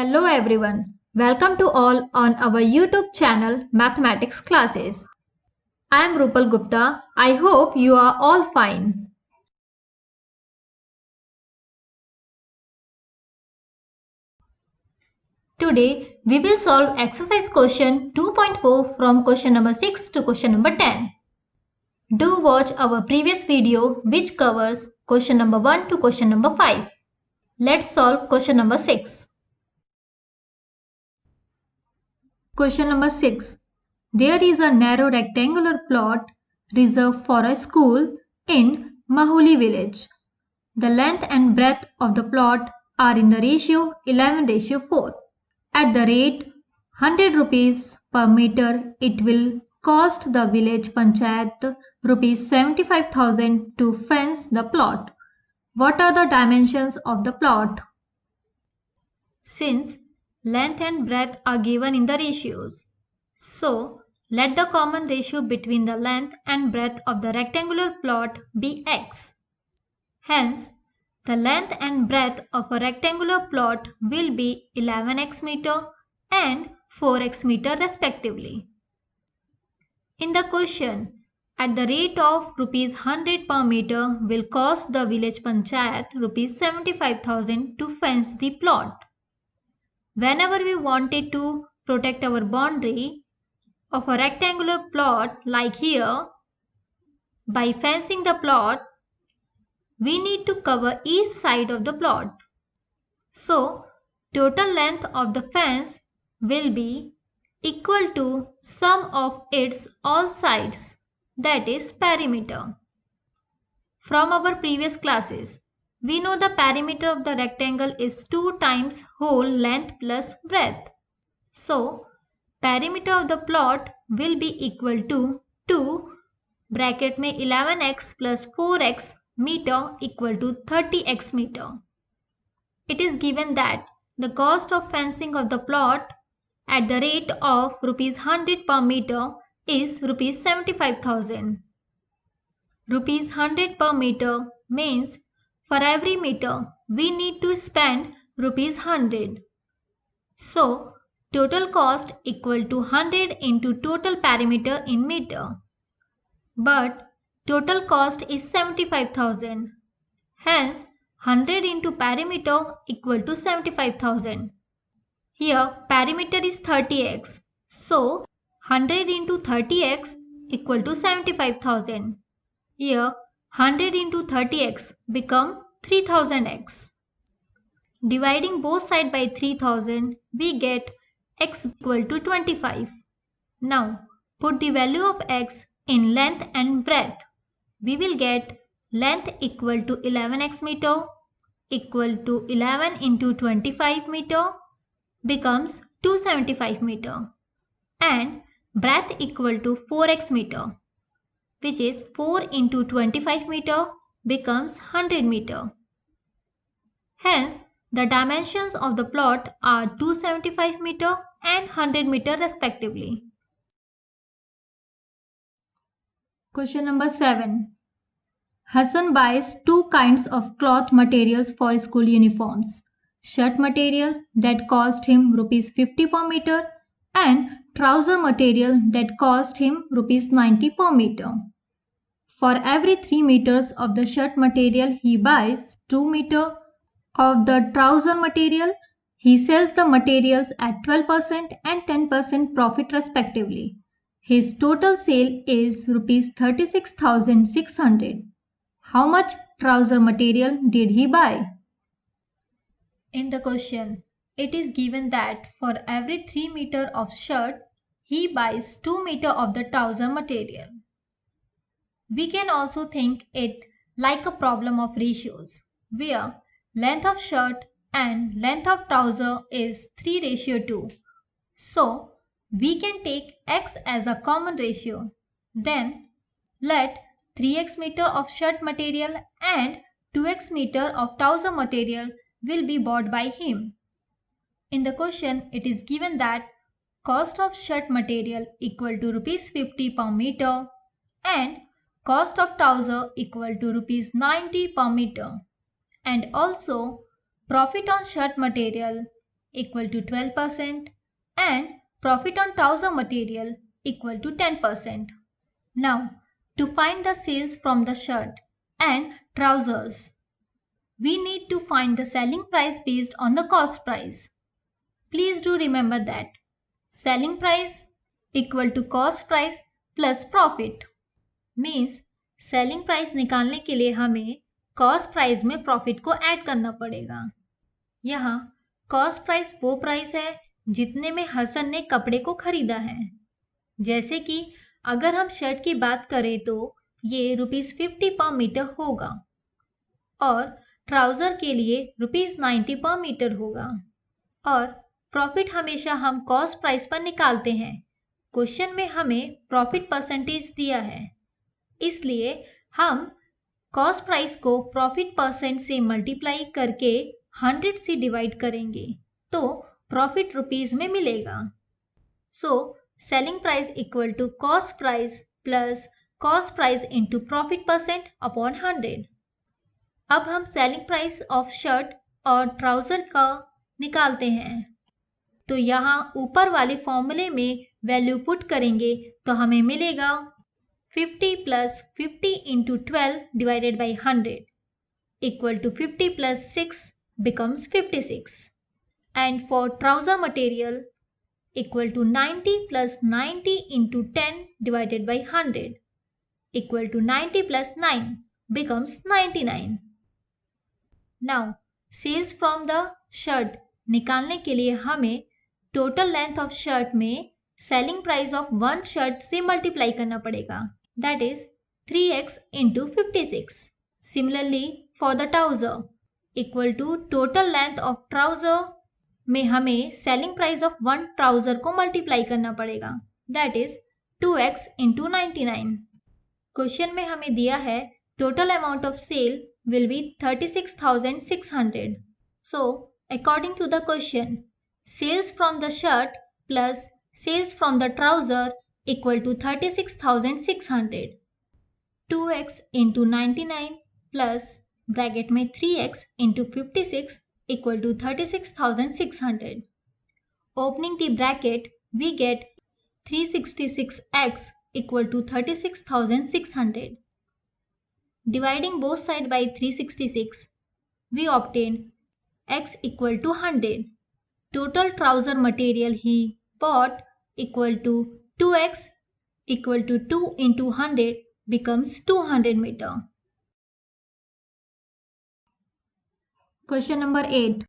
Hello everyone. Welcome to all on our YouTube channel Mathematics Classes. I am Rupal Gupta. I hope you are all fine. Today we will solve exercise question 2.4 from question number 6 to question number 10. Do watch our previous video which covers question number 1 to question number 5. Let's solve question number 6. Question number 6. There is a narrow rectangular plot reserved for a school in Mahuli village. The length and breadth of the plot are in the ratio 11:4. At the rate 100 rupees per meter, it will cost the village panchayat rupees 75,000 to fence the plot. What are the dimensions of the plot? Since length and breadth are given in the ratios, so let the common ratio between the length and breadth of the rectangular plot be x. Hence, the length and breadth of a rectangular plot will be 11x meter and 4x meter respectively. In the question, at the rate of rupees 100 per meter will cost the village panchayat rupees 75,000 to fence the plot. Whenever we wanted to protect our boundary of a rectangular plot like here, by fencing the plot, we need to cover each side of the plot. So, total length of the fence will be equal to sum of its all sides, that is perimeter. From our previous classes, we know the perimeter of the rectangle is 2 times whole length plus breadth. So, perimeter of the plot will be equal to 2 bracket में 11x plus 4x meter equal to 30x meter. It is given that the cost of fencing of the plot at the rate of rupees 100 per meter is rupees 75,000. Rupees 100 per meter means for every meter we need to spend rupees 100. So, total cost equal to 100 into total perimeter in meter. But total cost is 75,000. Hence, 100 into perimeter equal to 75,000. Here, perimeter is 30x. So, 100 into 30x equal to 75,000. Here, 100 into 30x become 3000x. Dividing both sides by 3000, we get x equal to 25. Now, put the value of x in length and breadth. We will get length equal to 11x meter equal to 11 into 25 meter becomes 275 meter and breadth equal to 4x meter, which is 4 into 25 meter becomes 100 meter. Hence, the dimensions of the plot are 275 meter and 100 meter respectively. Question number 7. Hassan buys two kinds of cloth materials for school uniforms. Shirt material that cost him rupees 50 per meter and trouser material that cost him rupees 90 per meter. For every 3 meters of the shirt material he buys 2 meter of the trouser material. He sells the materials at 12% and 10% profit respectively. His total sale is rupees 36,600. How much trouser material did he buy? In the question, it is given that for every 3 meter of shirt, he buys 2 meter of the trouser material. We can also think it like a problem of ratios, where length of shirt and length of trouser is 3:2. So, we can take x as a common ratio. Then, let 3x meter of shirt material and 2x meter of trouser material will be bought by him. In the question, it is given that cost of shirt material equal to rupees 50 per meter and cost of trouser equal to rupees 90 per meter, and also profit on shirt material equal to 12% and profit on trouser material equal to 10%. Now, to find the sales from the shirt and trousers, we need to find the selling price based on the cost price. Please do remember that selling price equal to cost price plus profit means selling price निकालने के लिए हमें cost price में profit को add करना पड़ेगा। यहाँ cost price वो प्राइस है जितने में हसन ने कपड़े को खरीदा है। जैसे कि अगर हम शर्ट की बात करें तो ये ₹50 पर मीटर होगा और ट्राउज़र के लिए ₹90 पर मीटर होगा। और प्रॉफिट हमेशा हम कॉस्ट प्राइस पर निकालते हैं। क्वेश्चन में हमें प्रॉफिट परसेंटेज दिया है, इसलिए हम कॉस्ट प्राइस को प्रॉफिट परसेंट से मल्टीप्लाई करके 100 से डिवाइड करेंगे तो प्रॉफिट रुपीस में मिलेगा। So selling price equal to cost price plus cost price into profit percent upon 100। अब हम सेलिंग प्राइस ऑफ शर्ट और ट्राउज़र का निकालते हैं। तो यहाँ ऊपर वाले फॉर्मूले में वैल्यू पुट करेंगे तो हमें मिलेगा 50 plus 50 into 12 divided by 100 equal to 50 plus 6 becomes 56. And for trouser material equal to 90 plus 90 into 10 divided by 100 equal to 90 plus 9 becomes 99. Now sales from the shirt निकालने के लिए हमें total length of shirt में selling price of one shirt से multiply करना पड़ेगा, that is 3x into 56. Similarly for the trouser equal to total length of trouser में हमें selling price of one trouser को मल्टीप्लाई करना पड़ेगा, that is 2x into 99। Question में हमें दिया है total amount of sale will be 36,600। So according to the question sales from the shirt plus sales from the trouser equal to 36,600। 2x into 99 plus bracket में 3x into 56 equal to 36,600। Opening the bracket we get 366x equal to 36,600। Dividing both side by 366 we obtain x equal to 100। Total trouser material ही bought equal to 2x equal to 2 into 100 becomes 200 metre. Question number 8.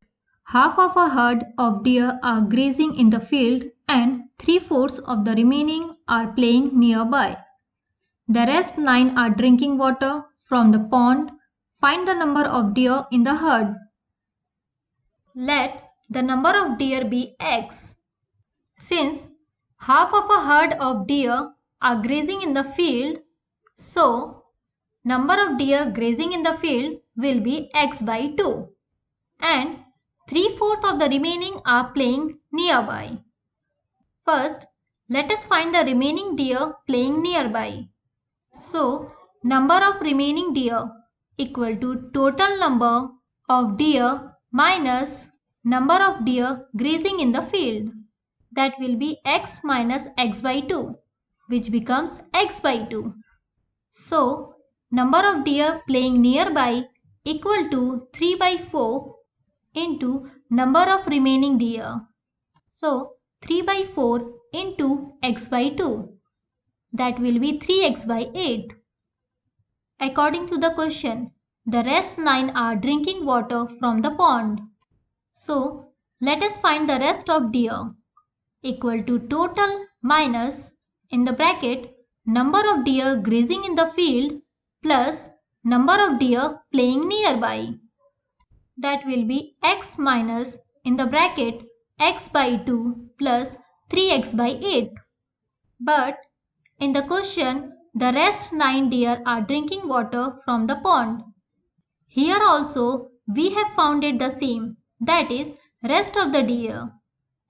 Half of a herd of deer are grazing in the field and 3/4 of the remaining are playing nearby. The rest 9 are drinking water from the pond. Find the number of deer in the herd. Let the number of deer be x. Since half of a herd of deer are grazing in the field, so number of deer grazing in the field will be x by 2. And 3/4 of the remaining are playing nearby. First, let us find the remaining deer playing nearby. So, number of remaining deer equal to total number of deer minus number of deer grazing in the field. That will be x minus x by 2, which becomes x by 2. So, number of deer playing nearby equal to 3 by 4 into number of remaining deer. So 3 by 4 into x by 2. That will be 3x by 8. According to the question, the rest 9 are drinking water from the pond. So let us find the rest of deer equal to total minus in the bracket number of deer grazing in the field plus number of deer playing nearby. That will be x minus in the bracket x by 2 plus 3x by 8. But in the question, the rest 9 deer are drinking water from the pond. Here also we have founded the same, that is rest of the deer.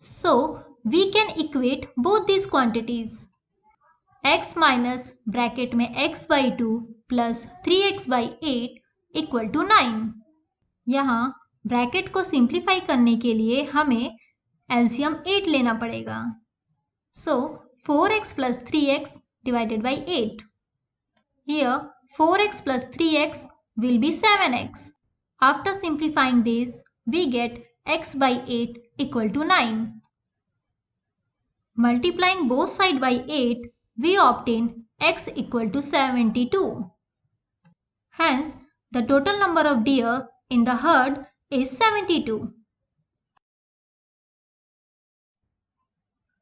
So we can equate both these quantities. x minus bracket में x by 2 plus 3x by 8 equal to 9. यहाँ bracket को simplify करने के लिए हमें LCM 8 लेना पड़ेगा। सो 4x plus 3x divided by 8. Here 4x plus 3x will be 7x. After simplifying this, we get x by 8 equal to 9. Multiplying both sides by 8, we obtain x equal to 72. Hence, the total number of deer in the herd is 72.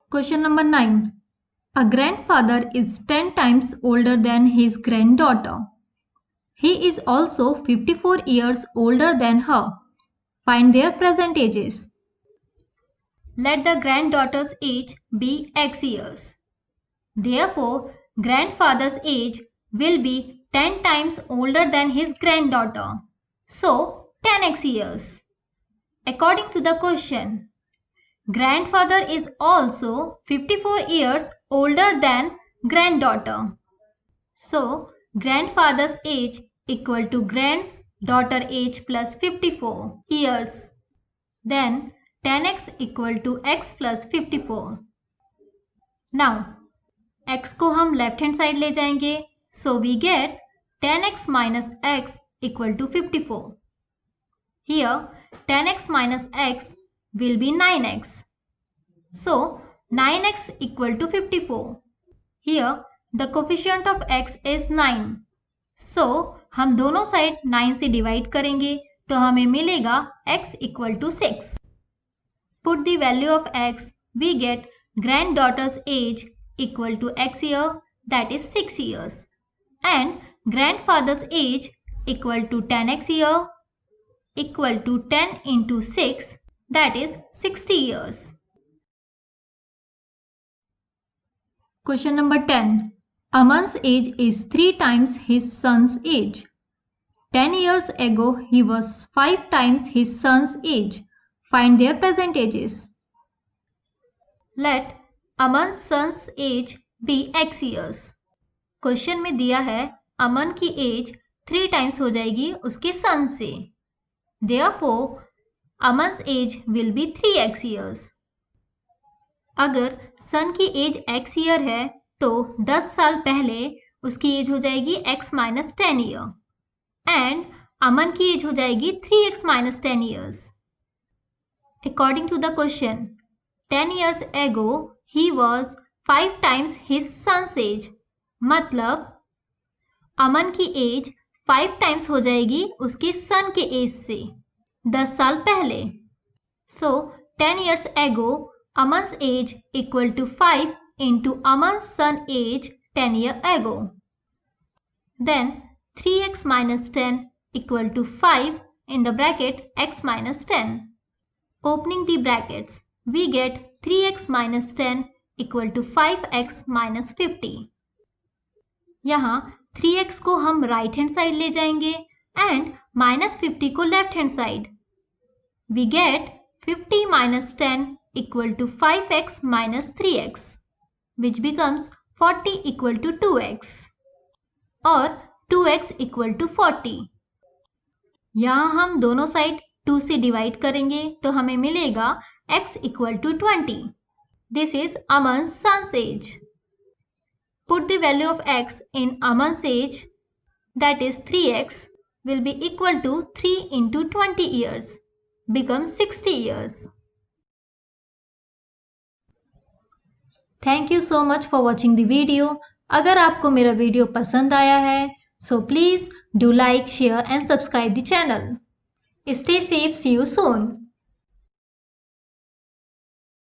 Question number 9. A grandfather is 10 times older than his granddaughter. He is also 54 years older than her. Find their present ages. Let the granddaughter's age be x years. Therefore, grandfather's age will be 10 times older than his granddaughter. So, 10x years. According to the question, grandfather is also 54 years older than granddaughter. So, grandfather's age equal to granddaughter age plus 54 years. Then 10x equal to x plus 54. Now, x को हम left hand side ले जाएंगे. So, we get 10x minus x equal to 54. Here, 10x minus x will be 9x. So, 9x equal to 54. Here, the coefficient of x is 9. So, हम दोनों side 9 से divide करेंगे तो हमें मिलेगा x equal to 6. Put the value of x, we get granddaughter's age equal to x year, that is 6 years, and grandfather's age equal to 10x year equal to 10 into 6, that is 60 years. Question number 10. Aman's age is 3 times his son's age. 10 years ago, he was 5 times his son's age. Find their present ages. Let Aman's son's age be x years. Question में दिया है अमन की as 3 times हो जाएगी उसके सन से. Therefore, Aman's age will be 3x years. अगर सन की एज x ईयर है तो 10 साल पहले उसकी एज हो जाएगी x minus 10 ईयर एंड अमन की एज हो जाएगी 3x minus 10 years. According to the question, 10 years ago he was 5 times his son's age. मतलब अमन की एज 5 टाइम्स हो जाएगी उसके सन के एज से 10 साल पहले. So 10 years ago Aman's age equal to 5 into Aman's son age 10 years ago. Then 3x minus 10 equal to 5 in the bracket x minus 10. Opening the brackets, we get 3x minus 10 equal to 5x minus 50. यहाँ 3x को हम right hand side ले जाएंगे and minus 50 को left hand side. We get 50 minus 10 equal to 5x minus 3x, which becomes 40 equal to 2x और 2x equal to 40. यहाँ हम दोनों साइड 2 से डिवाइड करेंगे तो हमें मिलेगा x equal to 20. This is Aman's son's age. Put the value of x in Aman's age, that is 3x, will be equal to 3 into 20 years, becomes 60 years. Thank you so much for watching the video. अगर आपको मेरा video पसंद आया है so please do like, share and subscribe the channel. Stay safe. See you soon.